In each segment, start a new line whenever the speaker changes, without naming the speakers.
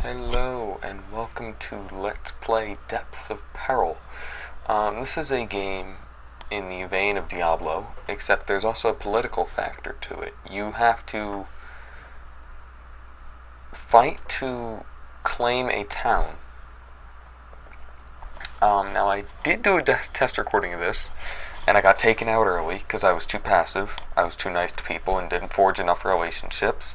Hello and welcome to Let's Play Depths of Peril. This is a game in the vein of Diablo, except there's also a political factor to it. You have to fight to claim a town. Now I did do a test recording of this, and I got taken out early because I was too passive. I was too nice to people and didn't forge enough relationships.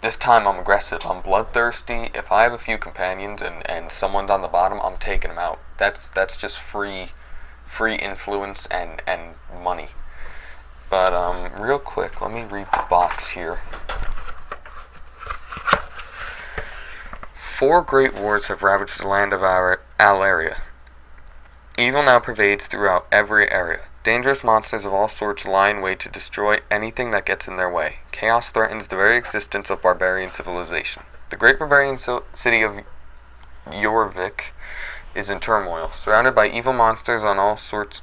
This time I'm aggressive. I'm bloodthirsty. If I have a few companions and someone's on the bottom, I'm taking them out. That's just free influence and money. But real quick, let me read the box here. 4 great wars have ravaged the land of Alaria. Evil now pervades throughout every area. Dangerous monsters of all sorts lie in wait to destroy anything that gets in their way. Chaos threatens the very existence of barbarian civilization. The great barbarian city of Jorvik is in turmoil, surrounded by evil monsters on all sorts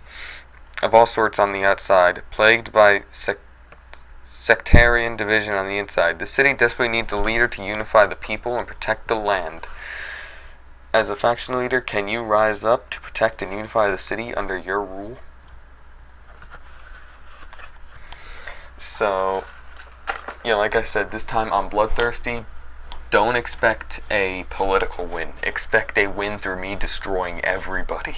on the outside, plagued by sectarian division on the inside. The city desperately needs a leader to unify the people and protect the land. As a faction leader, can you rise up to protect and unify the city under your rule? So, yeah, like I said, this time I'm bloodthirsty. Don't expect a political win. Expect a win through me destroying everybody.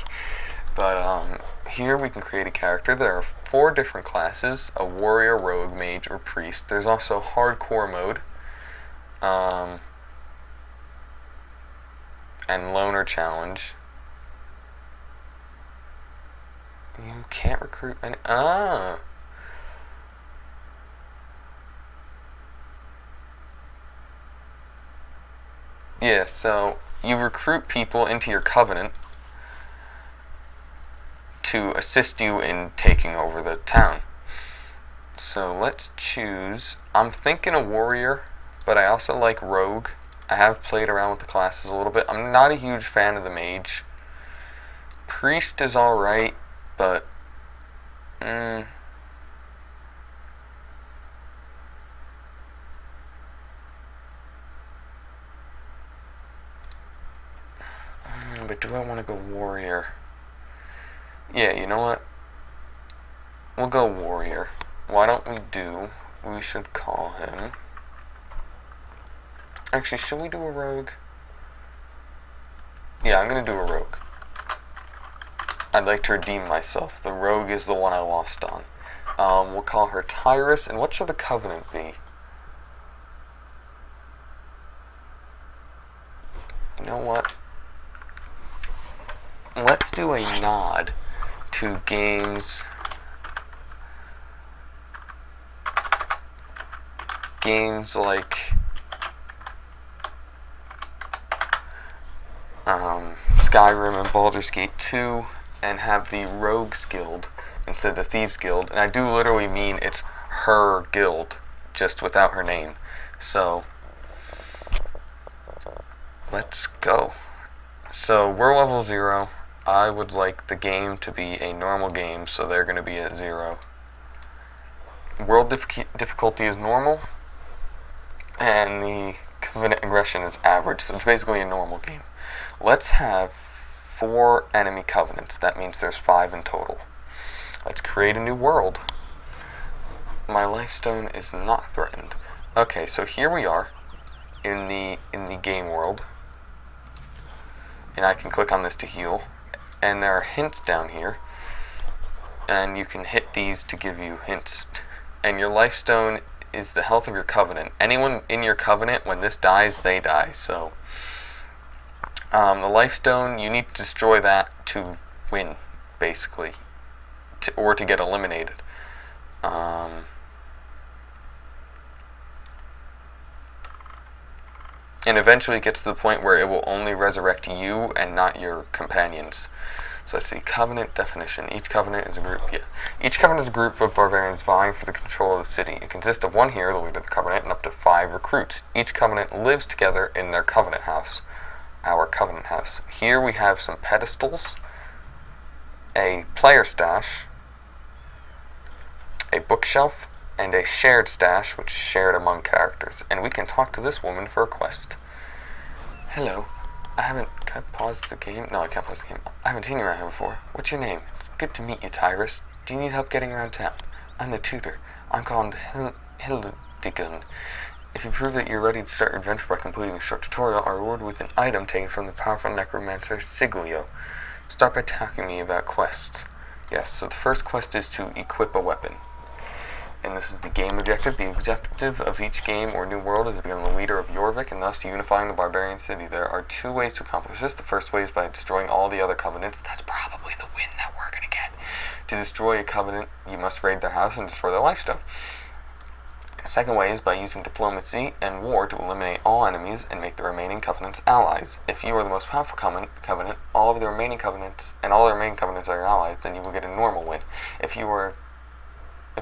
But here we can create a character. There are 4 different classes: a warrior, rogue, mage, or priest. There's also hardcore mode. And loner challenge. You can't recruit any. Yeah, so you recruit people into your covenant to assist you in taking over the town. So let's choose. I'm thinking a warrior, but I also like rogue. I have played around with the classes a little bit. I'm not a huge fan of the mage. Priest is alright, but but do I want to go warrior? Yeah, you know what? We'll go warrior. Why don't we should call him. Actually, should we do a rogue? Yeah, I'm gonna do a rogue. I'd like to redeem myself. The rogue is the one I lost on. We'll call her Tyrus, and what should the covenant be? You know what? Let's do a nod to games like Skyrim and Baldur's Gate 2, and have the Rogues Guild instead of the Thieves Guild. And I do literally mean it's her guild, just without her name. So let's go. So we're level 0. I would like the game to be a normal game, so they're going to be at 0. World difficulty is normal, and the covenant aggression is average, so it's basically a normal game. Let's have 4 enemy covenants. That means there's 5 in total. Let's create a new world. My lifestone is not threatened. Okay, so here we are in the game world, and I can click on this to heal. And there are hints down here, and you can hit these to give you hints. And your lifestone is the health of your covenant. Anyone in your covenant, when this dies, they die. So the lifestone, you need to destroy that to win, basically, or to get eliminated. And eventually it gets to the point where it will only resurrect you and not your companions. So let's see, covenant definition. Each covenant is a group. Yeah. Each covenant is a group of barbarians vying for the control of the city. It consists of 1 hero, the leader of the covenant, and up to 5 recruits. Each covenant lives together in their covenant house. Our covenant house. Here we have some pedestals, a player stash, a bookshelf, and a shared stash, which is shared among characters. And we can talk to this woman for a quest. Hello. Can I pause the game? No, I can't pause the game. I haven't seen you around here before. What's your name? It's good to meet you, Tyrus. Do you need help getting around town? I'm the tutor. I'm called Hildigun. If you prove that you're ready to start your adventure by completing a short tutorial, I'll reward with an item taken from the powerful necromancer Siglio. Start by talking to me about quests. Yes, so the first quest is to equip a weapon. And this is the game objective. The objective of each game or new world is to become the leader of Jorvik and thus unifying the barbarian city. There are 2 ways to accomplish this. The first way is by destroying all the other covenants. That's probably the win that we're going to get. To destroy a covenant, you must raid their house and destroy their lifestone. The second way is by using diplomacy and war to eliminate all enemies and make the remaining covenants allies. If you are the most powerful covenant, all of the remaining covenants, and all the remaining covenants are your allies, then you will get a normal win. If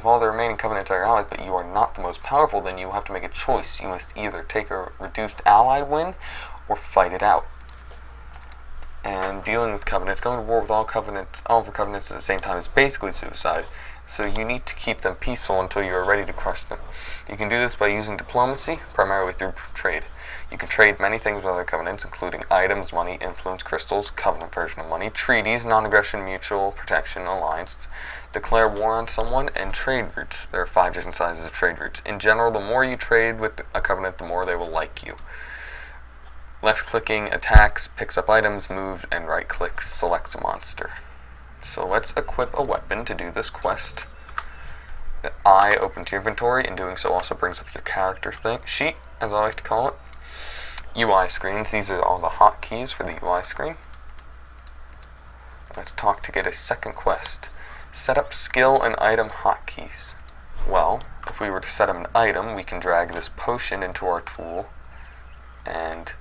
all the remaining covenants are your allies, but you are not the most powerful, then you will have to make a choice. You must either take a reduced allied win or fight it out. And dealing with covenants, going to war with all of the covenants at the same time is basically suicide. So you need to keep them peaceful until you are ready to crush them. You can do this by using diplomacy, primarily through trade. You can trade many things with other covenants, including items, money, influence, crystals, covenant version of money, treaties, non-aggression, mutual protection, alliance, declare war on someone, and trade routes. There are 5 different sizes of trade routes. In general, the more you trade with a covenant, the more they will like you. Left-clicking attacks, picks up items, moves, and right-click selects a monster. So let's equip a weapon to do this quest. The eye opens your inventory, and doing so also brings up your character sheet, as I like to call it. UI screens, these are all the hotkeys for the UI screen. Let's talk to get a second quest. Set up skill and item hotkeys. Well, if we were to set up an item, we can drag this potion into our tool, and...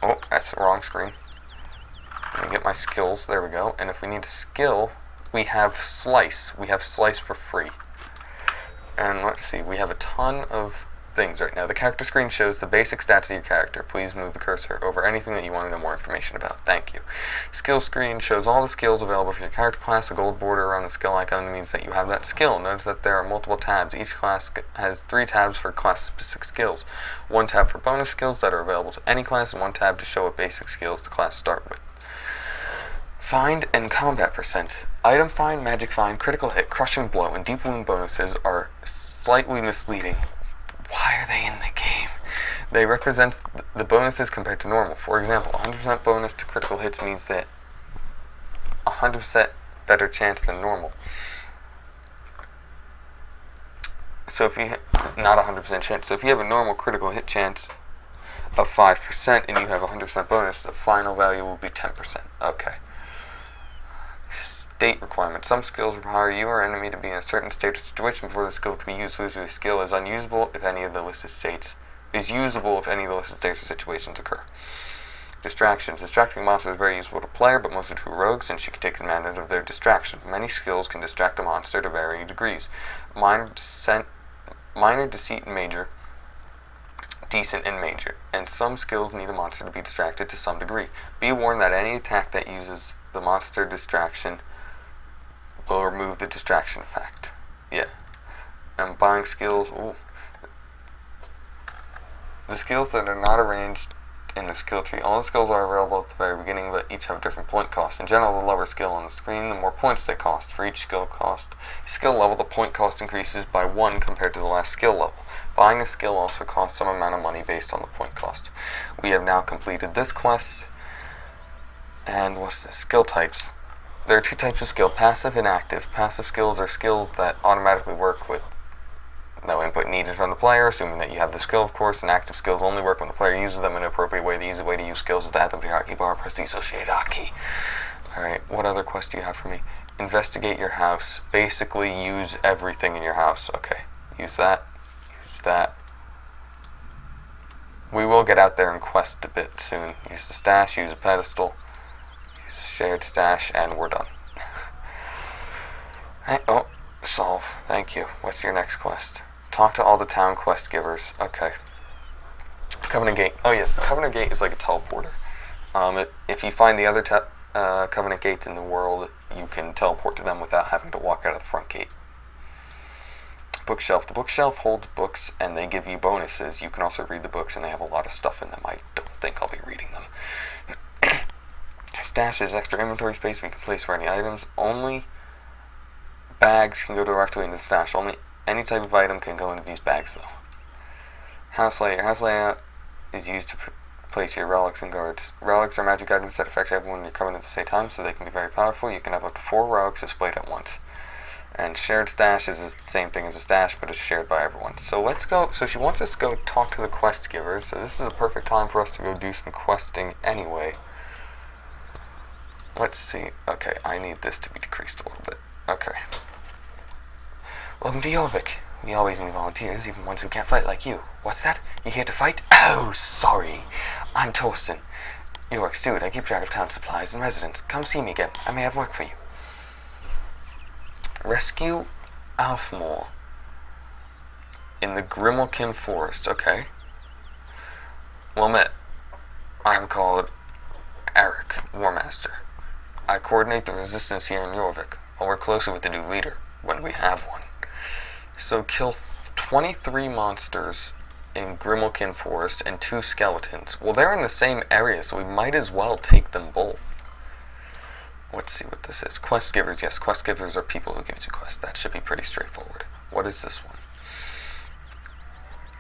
oh, that's the wrong screen. Let me get my skills, there we go. And if we need a skill, we have Slice. We have Slice for free. And let's see, we have a ton of things right now. The character screen shows the basic stats of your character. Please move the cursor over anything that you want to know more information about. Thank you. Skill screen shows all the skills available for your character class. A gold border around the skill icon means that you have that skill. Notice that there are multiple tabs. Each class has 3 tabs for class-specific skills. 1 tab for bonus skills that are available to any class, and 1 tab to show what basic skills the class start with. Find and combat percent. Item find, magic find, critical hit, crushing blow, and deep wound bonuses are slightly misleading. Why are they in the game? They represent the bonuses compared to normal. For example, 100% bonus to critical hits means that 100% better chance than normal. So if you not 100% chance. So if you have a normal critical hit chance of 5% and you have 100% bonus, the final value will be 10%. Okay. State requirements. Some skills require you or enemy to be in a certain state or situation before the skill can be used. Usually, the skill is unusable if any of the listed states is usable if any of the listed states or situations occur. Distractions. Distracting monsters is very useful to player, but mostly to rogues, since you can take advantage of their distraction. Many skills can distract a monster to varying degrees. Minor, deceit, and major. Decent and major. And some skills need a monster to be distracted to some degree. Be warned that any attack that uses the monster distraction will remove the distraction effect. Yeah. And buying skills. Ooh. The skills that are not arranged in the skill tree. All the skills are available at the very beginning, but each have a different point cost. In general, the lower skill on the screen, the more points they cost. For each skill level, the point cost increases by 1 compared to the last skill level. Buying a skill also costs some amount of money based on the point cost. We have now completed this quest. And what's this? Skill types. There are 2 types of skill, passive and active. Passive skills are skills that automatically work with no input needed from the player, assuming that you have the skill, of course, and active skills only work when the player uses them in an appropriate way. The easy way to use skills is to add them to your hotkey bar, press the associated hotkey. Alright, what other quest do you have for me? Investigate your house. Basically, use everything in your house. Okay, use that, use that. We will get out there and quest a bit soon. Use the stash, use a pedestal. Shared stash, and we're done. Hey, oh, solve. Thank you. What's your next quest? Talk to all the town quest givers. Okay. Covenant Gate. Oh yes, the Covenant Gate is like a teleporter. If you find the other Covenant gates in the world, you can teleport to them without having to walk out of the front gate. bookshelf. The bookshelf holds books and they give you bonuses. You can also read the books and they have a lot of stuff in them. I don't think I'll be reading them. Stash is extra inventory space we can place for any items. Only bags can go directly into the stash. Only any type of item can go into these bags though. House layout. House layout is used to place your relics and guards. Relics are magic items that affect everyone when you're coming at the same time, so they can be very powerful. You can have up to 4 relics displayed at once. And shared stash is the same thing as a stash, but it's shared by everyone. So let's go. So she wants us to go talk to the quest givers. So this is a perfect time for us to go do some questing anyway. Let's see. Okay, I need this to be decreased a little bit. Okay. Welcome to Jorvik. We always need volunteers, even ones who can't fight like you. What's that? You here to fight? Oh, sorry. I'm Torsten, Jorvik steward. I keep track of town supplies and residents. Come see me again. I may have work for you. Rescue Alfmore in the Grimalkin Forest. Okay. Well met. I'm called Eric, War Master. I coordinate the resistance here in Jorvik. I'll work closely with the new leader when we have one. So kill 23 monsters in Grimalkin Forest and 2 skeletons. Well, they're in the same area, so we might as well take them both. Let's see what this is. Quest givers. Yes, quest givers are people who give you quests. That should be pretty straightforward. What is this one?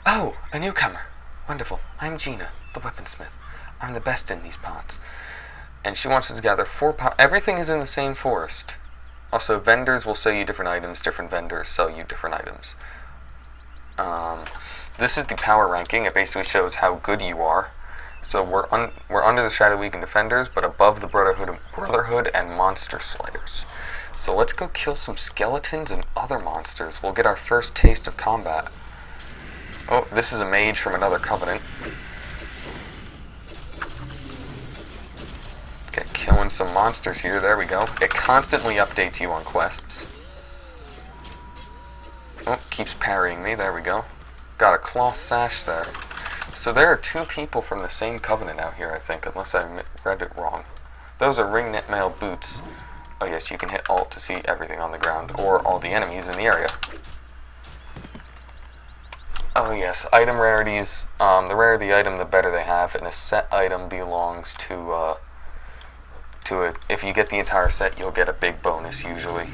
Oh, a newcomer. Wonderful. I'm Gina, the weaponsmith. I'm the best in these parts. And she wants us to gather 4 everything is in the same forest. Also, vendors will sell you different items. Different vendors sell you different items. This is the power ranking. It basically shows how good you are. So we're under the Shadow League and Defenders, but above the Brotherhood and Monster Slayers. So let's go kill some skeletons and other monsters. We'll get our first taste of combat. Oh, this is a mage from another covenant. Get killing some monsters here. There we go. It constantly updates you on quests. Oh, keeps parrying me. There we go. Got a cloth sash there. So there are 2 people from the same covenant out here, I think, unless I read it wrong. Those are ringnet mail boots. Oh yes, you can hit Alt to see everything on the ground, or all the enemies in the area. Oh yes, item rarities. The rarer the item, the better they have, and a set item belongs to it. If you get the entire set, you'll get a big bonus, usually.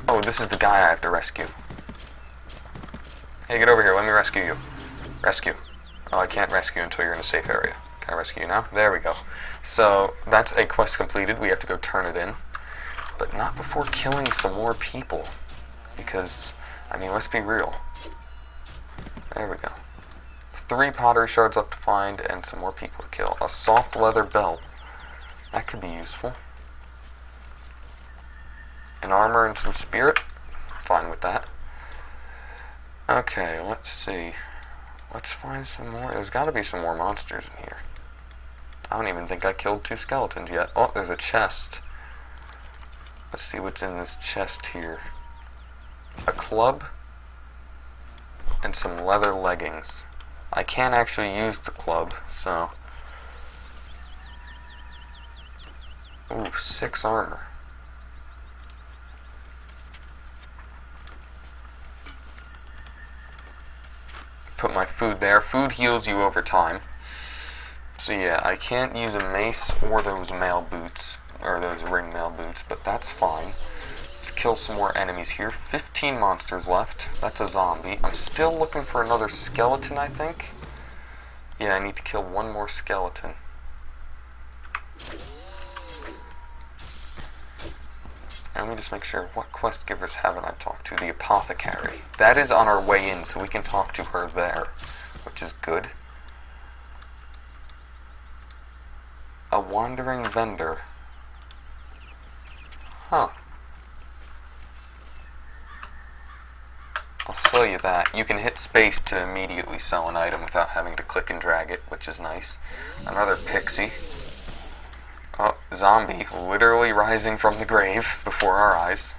Oh, this is the guy I have to rescue. Hey, get over here, let me rescue you. Rescue. Oh, I can't rescue until you're in a safe area. Can I rescue you now? There we go. So, that's a quest completed. We have to go turn it in. But not before killing some more people. Because, I mean, let's be real. There we go. 3 pottery shards left to find and some more people to kill. A soft leather belt. That could be useful. An armor and some spirit. Fine with that. Okay, let's see. Let's find some more. There's got to be some more monsters in here. I don't even think I killed 2 skeletons yet. Oh, there's a chest. Let's see what's in this chest here. A club and some leather leggings. I can't actually use the club, so... Ooh, 6 armor. Put my food there. Food heals you over time. So yeah, I can't use a mace or those mail boots, or those ring mail boots, but that's fine. Let's kill some more enemies here. 15 monsters left. That's a zombie. I'm still looking for another skeleton, I think. Yeah, I need to kill 1 more skeleton. Let me just make sure, what quest givers haven't I talked to? The apothecary. That is on our way in, so we can talk to her there, which is good. A wandering vendor. Huh. I'll sell you that. You can hit space to immediately sell an item without having to click and drag it, which is nice. Another pixie. Oh, zombie, literally rising from the grave before our eyes.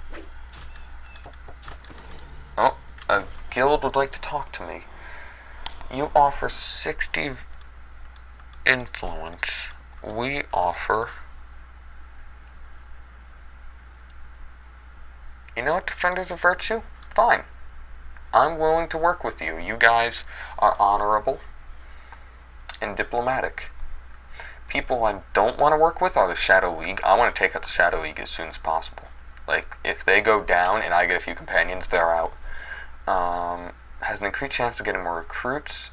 Oh, a guild would like to talk to me. You offer 60 influence. We offer... You know what, Defenders of Virtue? fine. I'm willing to work with you. You guys are honorable and diplomatic. People I don't want to work with are the Shadow League. I want to take out the Shadow League as soon as possible. Like, if they go down and I get a few companions, they're out. Has an increased chance of getting more recruits,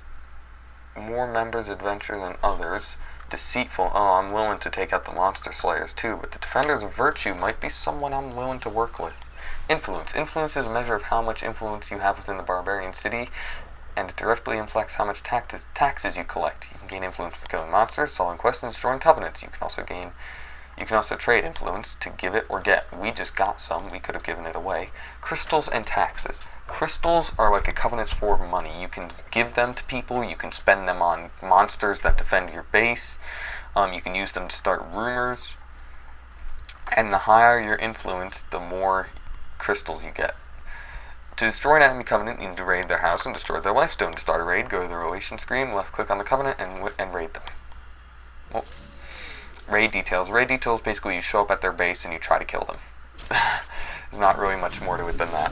more members adventure than others. Deceitful. Oh, I'm willing to take out the Monster Slayers too, but the Defenders of Virtue might be someone I'm willing to work with. Influence. Influence is a measure of how much influence you have within the barbarian city, and it directly inflects how much taxes you collect. You can gain influence from killing monsters, solving quests, and destroying covenants. You can also trade influence to give it or get. We just got some. We could have given it away. Crystals and taxes. Crystals are like a covenant's form of money. You can give them to people. You can spend them on monsters that defend your base. You can use them to start rumors. And the higher your influence, the more crystals you get. To destroy an enemy covenant, you need to raid their house and destroy their lifestone. To start a raid, go to the relation screen, left click on the covenant, and raid them. Well, raid details. Raid details basically you show up at their base and you try to kill them. There's not really much more to it than that.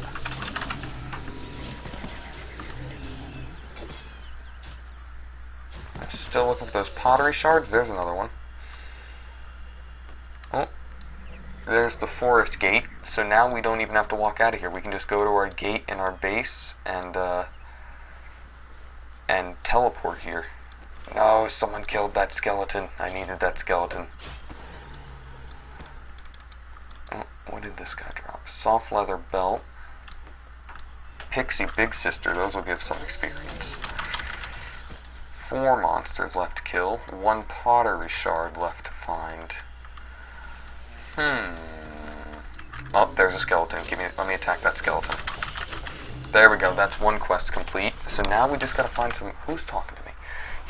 I'm still looking for those pottery shards. There's another one. Oh, there's the forest gate. So now we don't even have to walk out of here. We can just go to our gate in our base and teleport here. No, someone killed that skeleton. I needed that skeleton. Oh, what did this guy drop? Soft leather belt. Pixie Big Sister. Those will give some experience. 4 monsters left to kill. 1 pottery shard left to find. Oh, there's a skeleton. Let me attack that skeleton. There we go. That's 1 quest complete. So now we just gotta find some... Who's talking to me?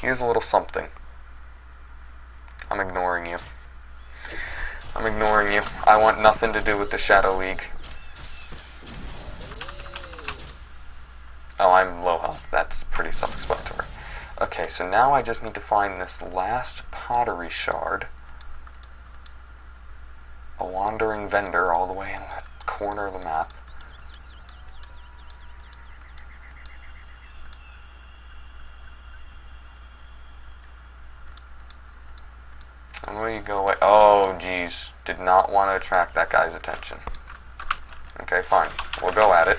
Here's a little something. I'm ignoring you. I'm ignoring you. I want nothing to do with the Shadow League. Oh, I'm low health. That's pretty self-explanatory. Okay, so now I just need to find this last pottery shard. A wandering vendor all the way in the corner of the map. And where you go away? Oh, geez. Did not want to attract that guy's attention. Okay, fine. We'll go at it.